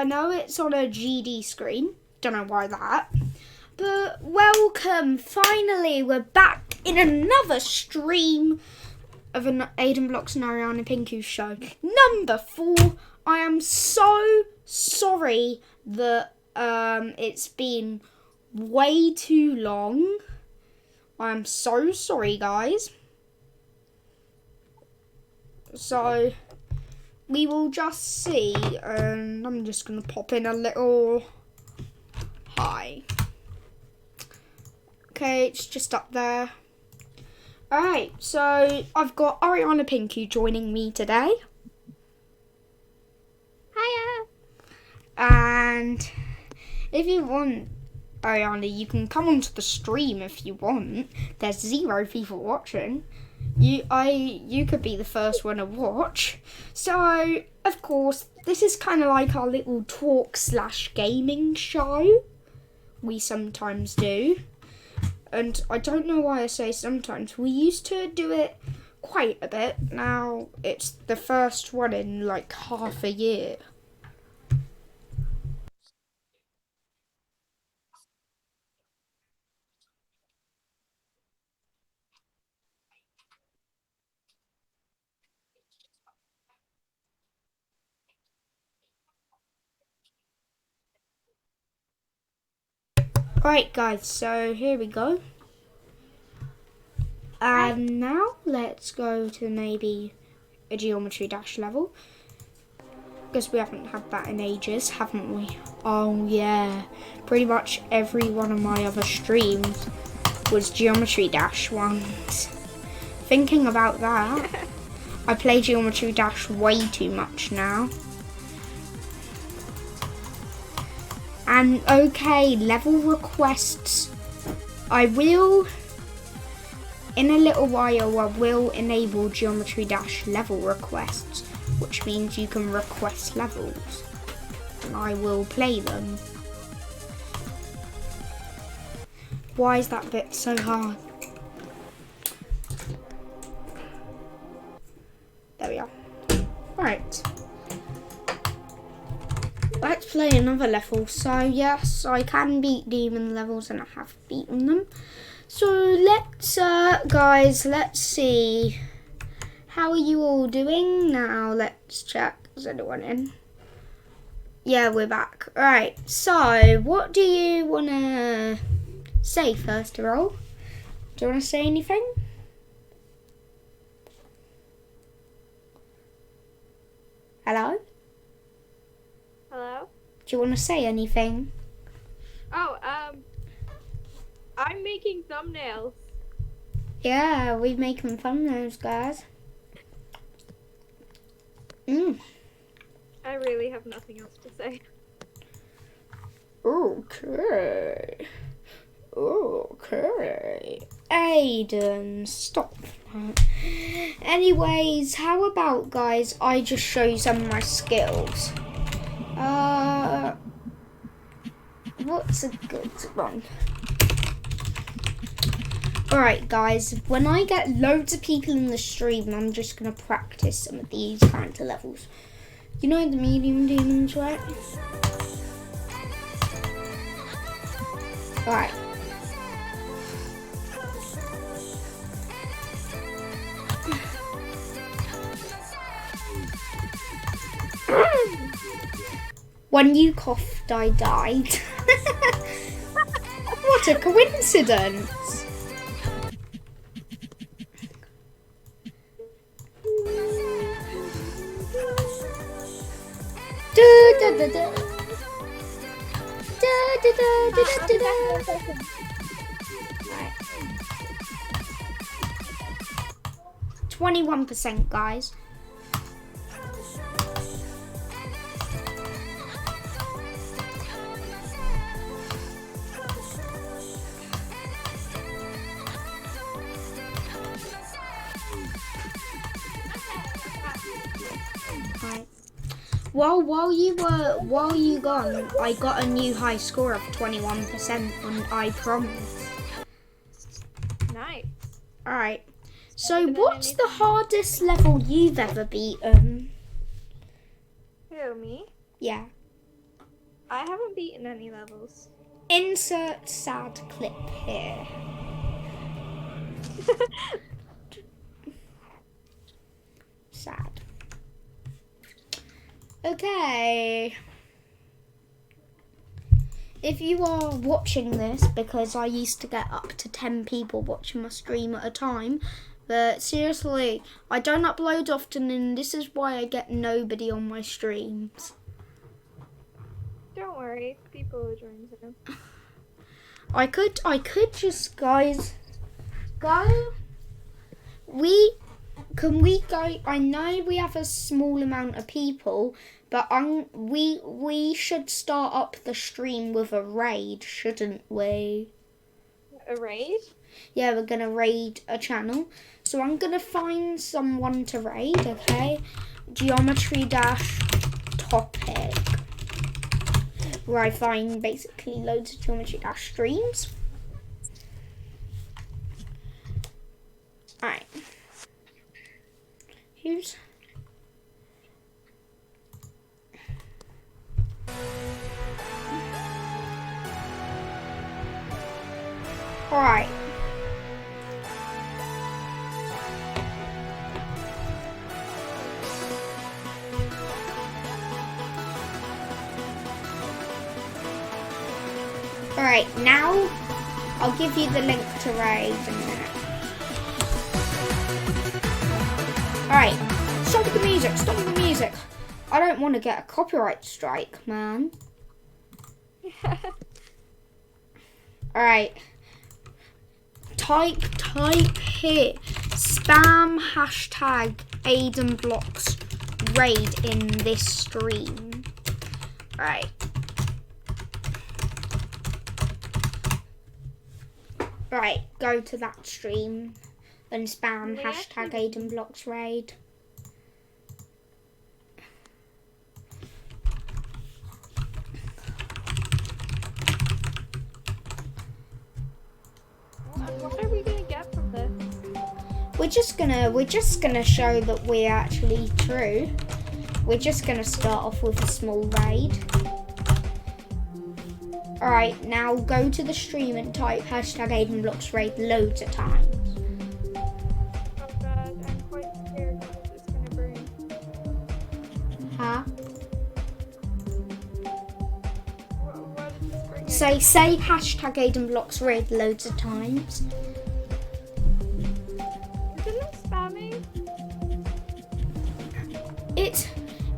I know it's on a GD screen. Don't know why that. But welcome. Finally, we're back in another stream of an Aidenblox and Arianna Pinku show. Number 4. I am so sorry that it's been way too long. I'm so sorry, guys. So we will just see, and I'm just going to pop in a little hi. Okay, it's just up there. Alright, so I've got Arianna Pinku joining me today. Hiya! And if you want, Arianna, you can come onto the stream if you want. There's 0 people watching. You could be the first one to watch. So, of course, this is kind of like our little talk/gaming show we sometimes do. And I don't know why I say sometimes. We used to do it quite a bit. Now it's the first one in like half a year. Right, guys, so here we go. And now let's go to maybe a geometry dash level. Because we haven't had that in ages, haven't we? Oh yeah, pretty much every one of my other streams was geometry dash ones. Thinking about that, I play geometry dash way too much now. And okay, level requests. I will, in a little while, I will enable geometry dash level requests, which means you can request levels, and I will play them. Why is that bit so hard? There we are. Right. Let's play another level. So yes, I can beat demon levels and I have beaten them. So let's, guys, let's see. How are you all doing? Now let's check. Is anyone in? Yeah, we're back. Alright, so what do you want to say first of all? Do you want to say anything? Hello? Hello? Do you want to say anything? Oh, I'm making thumbnails. Yeah, we're making thumbnails, guys. I really have nothing else to say. Okay. Okay. Aiden, stop that. Anyways, how about, guys, I just show you some of my skills. What's a good one? Alright, guys, when I get loads of people in the stream, I'm just going to practice some of these character levels. You know the medium demons, right? Alright. When you coughed, I died. What a coincidence. Right. 21%, guys. Right. Well, while you gone, I got a new high score of 21% on I Promise. Nice. Alright. So what's the hardest level you've ever beaten? Who, me? Yeah. I haven't beaten any levels. Insert sad clip here. Sad. Okay. If you are watching this, because I used to get up to 10 people watching my stream at a time, but seriously, I don't upload often and this is why I get nobody on my streams. Don't worry, people are joining soon. I could just, guys, go. We go? I know we have a small amount of people, but we should start up the stream with a raid, shouldn't we? A raid? Yeah, we're gonna raid a channel. So I'm gonna find someone to raid, okay? Geometry dash topic. Where I find basically loads of geometry dash streams. Alright. Who's... Alright. Alright, now I'll give you the link to raid in a minute. Alright, stop the music, stop the music. I don't want to get a copyright strike, man. Alright. Type here. Spam hashtag Aidenblox raid in this stream. Alright. Right, go to that stream, then spam hashtag Aidenblox raid. What are we gonna get from this? We're just gonna show that we're actually true. We're just gonna start off with a small raid. Alright, now go to the stream and type hashtag Aidenblox raid loads of times. Oh god, I'm quite scared what it's gonna bring. Huh? What is this bringing? Say hashtag Aidenblox raid loads of times. Isn't it spamming?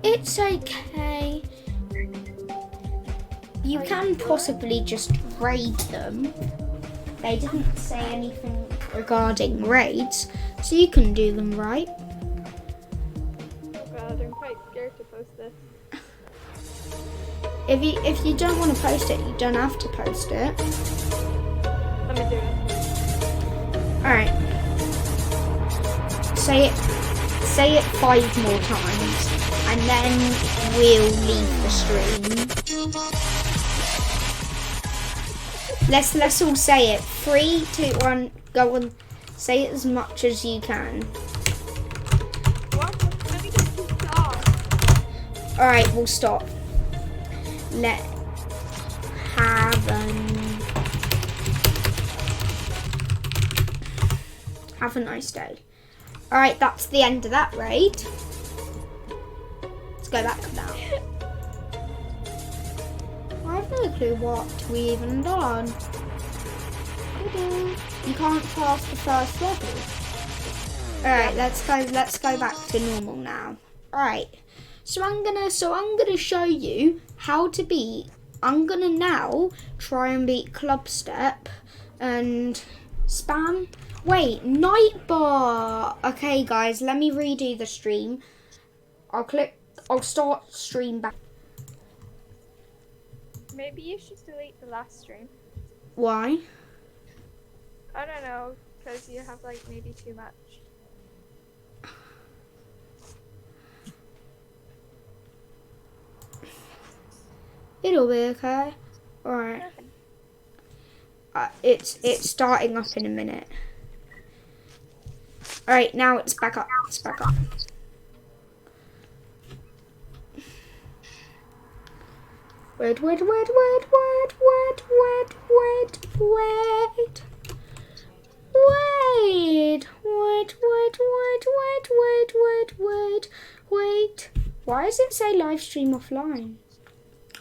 It's okay. You can possibly just raid them. They didn't say anything regarding raids, so you can do them, right? Oh god, I'm quite scared to post this. If you don't want to post it, you don't have to post it. Let me do it. Alright. Say it 5 more times, and then we'll leave the stream. Let's all say it. 3, 2, 1, go on. Say it as much as you can. What? Let me just keep off. Alright, we'll stop. Have a nice day. Alright, that's the end of that raid. Let's go back now. I have no clue what we even done. You can't pass the first level. Alright, let's go back to normal now. Alright. So I'm gonna show you how to beat. I'm gonna now try and beat Club Step and spam. Wait, night bar. Okay guys, let me redo the stream. I'll start stream back. Maybe you should delete the last stream. Why? I don't know, because you have like maybe too much. It'll be okay. Alright. It's starting up in a minute. Alright, now it's back up. It's back up. Wait, wait, wait, wait, wait, wait, wait, wait, wait. Wait, wait, wait, wait, wait, wait, wait, wait, wait. Why does it say live stream offline?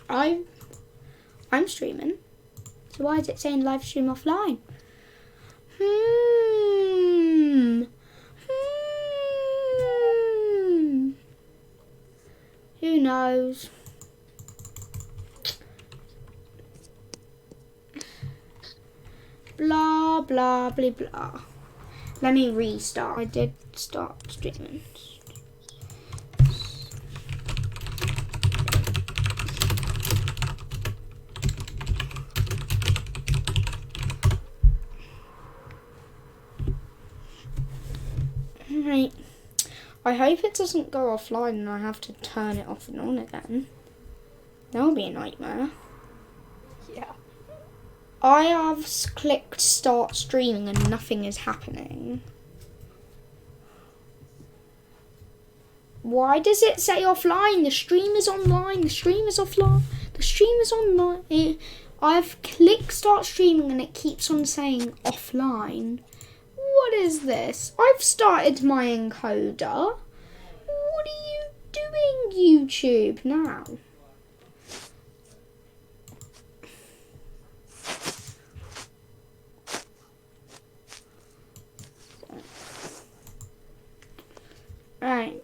I'm streaming. So why is it saying live stream offline? Who knows? Blah, blah, blah, blah. Let me restart. I did start streaming. Right. I hope it doesn't go offline and I have to turn it off and on again. That'll be a nightmare. Yeah. I have clicked start streaming and nothing is happening. Why does it say offline? The stream is online. The stream is offline. The stream is online. I've clicked start streaming and it keeps on saying offline. What is this? I've started my encoder. What are you doing, YouTube, now? Right.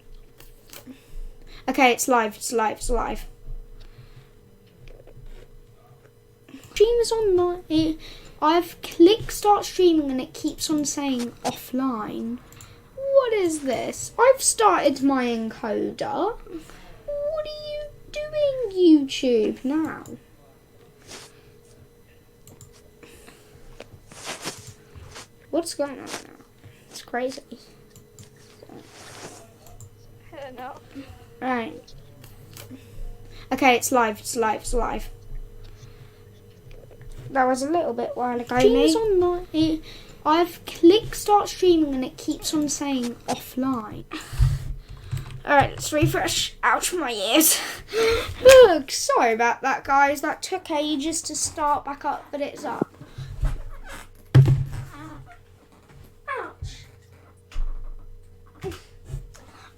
Okay, it's live, it's live, it's live. Stream is online. I've clicked start streaming and it keeps on saying offline. What is this? I've started my encoder. What are you doing, YouTube, now? What's going on now? It's crazy. I don't know. Right. Okay, it's live, it's live, it's live. That was a little bit while ago. Stream's online. I've clicked start streaming and it keeps on saying offline. Alright, let's refresh. Ouch, my ears. Look, sorry about that, guys. That took ages to start back up, but it's up. Ouch.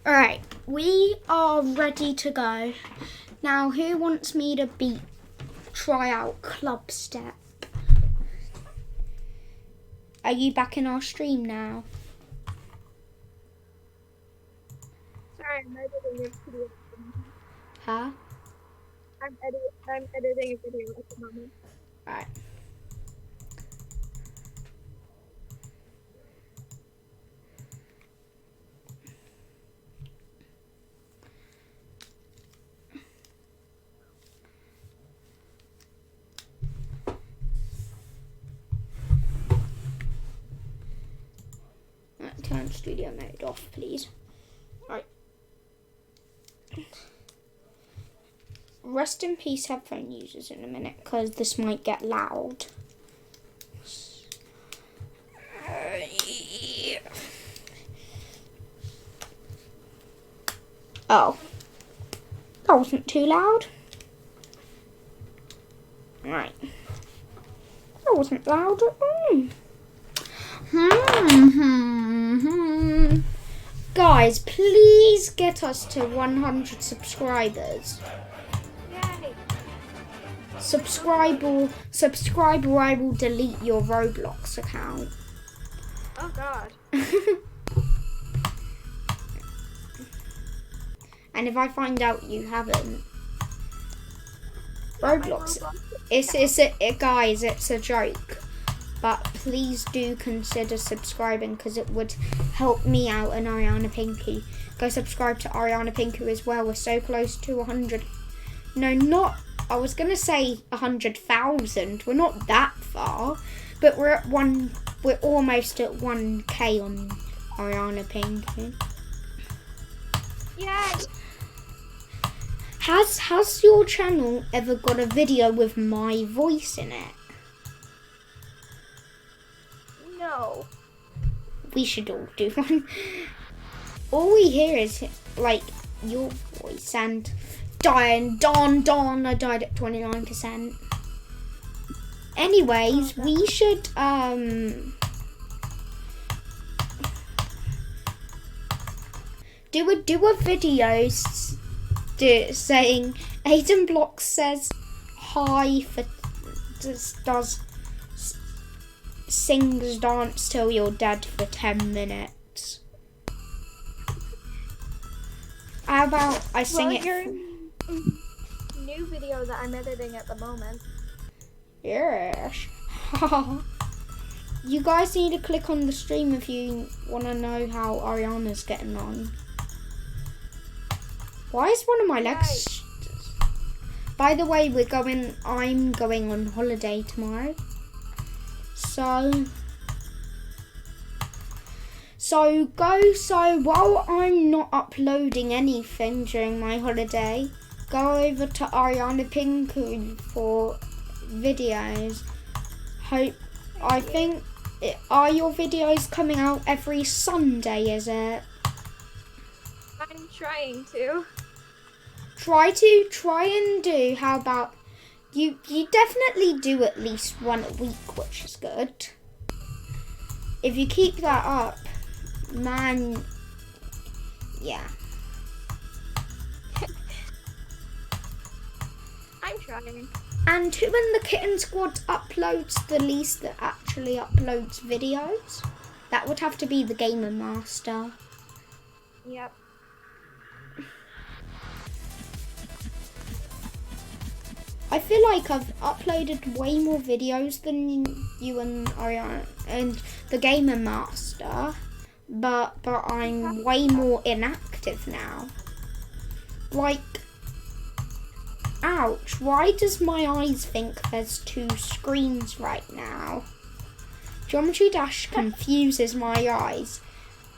Alright, we are ready to go. Now, who wants me to try out club step? Are you back in our stream now? Sorry, I'm editing a video. Huh? I'm editing a video at the moment. Right. Turn studio mode off, please. Right. Rest in peace, headphone users, in a minute, because this might get loud. Oh. That wasn't too loud. Right. That wasn't loud at all. Guys, please get us to 100 subscribers. Yay! Subscribe or I will delete your ROBLOX account. Oh God. And if I find out you haven't, ROBLOX, guys, it's a joke. But please do consider subscribing because it would help me out and Arianna Pinku. Go subscribe to Arianna Pinku as well. We're so close to 100. No, I was going to say 100,000. We're not that far. But we're almost at 1K on Arianna Pinku. Yay! Has your channel ever got a video with my voice in it? No. We should all do one. All we hear is like your voice, and dying. Darn. I died at 29%. Anyways, we should, do a video saying Aidenblox says hi for does sings dance till you're dead for 10 minutes. How about I sing it? Your new video that I'm editing at the moment. Yes. You guys need to click on the stream if you want to know how Arianna's getting on. Why is one of my legs? By the way, I'm going on holiday tomorrow. So while I'm not uploading anything during my holiday, go over to Arianna Pinku for videos. Are your videos coming out every Sunday, is it? I'm trying to. Try and do. How about you definitely do at least one a week, which is good. If you keep that up, man, yeah. I'm trying. And who in the Kitten Squad uploads the least that actually uploads videos? That would have to be the Gamer Master. Yep. I feel like I've uploaded way more videos than you and Arianna and the Gamer Master, but I'm way more inactive now. Like, ouch, why does my eyes think there's two screens right now? Geometry Dash confuses my eyes.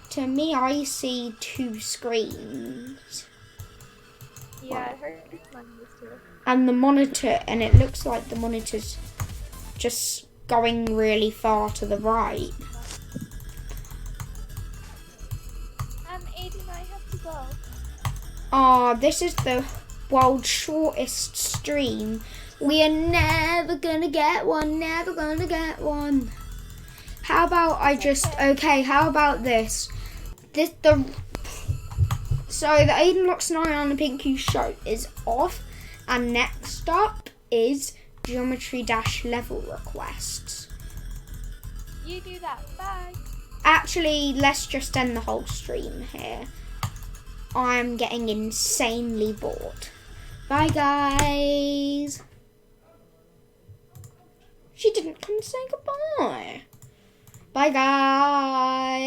To me, I see two screens. Yeah, it hurts my eyes too. And the monitor, and it looks like the monitor's just going really far to the right. Aiden, I have to go. This is the world's shortest stream. We are never gonna get one, How about how about this? So the Aidenblox and Arianna Pinku show is off. And next up is Geometry Dash level requests. You do that. Bye. Actually, let's just end the whole stream here. I'm getting insanely bored. Bye, guys. She didn't come say goodbye. Bye, guys.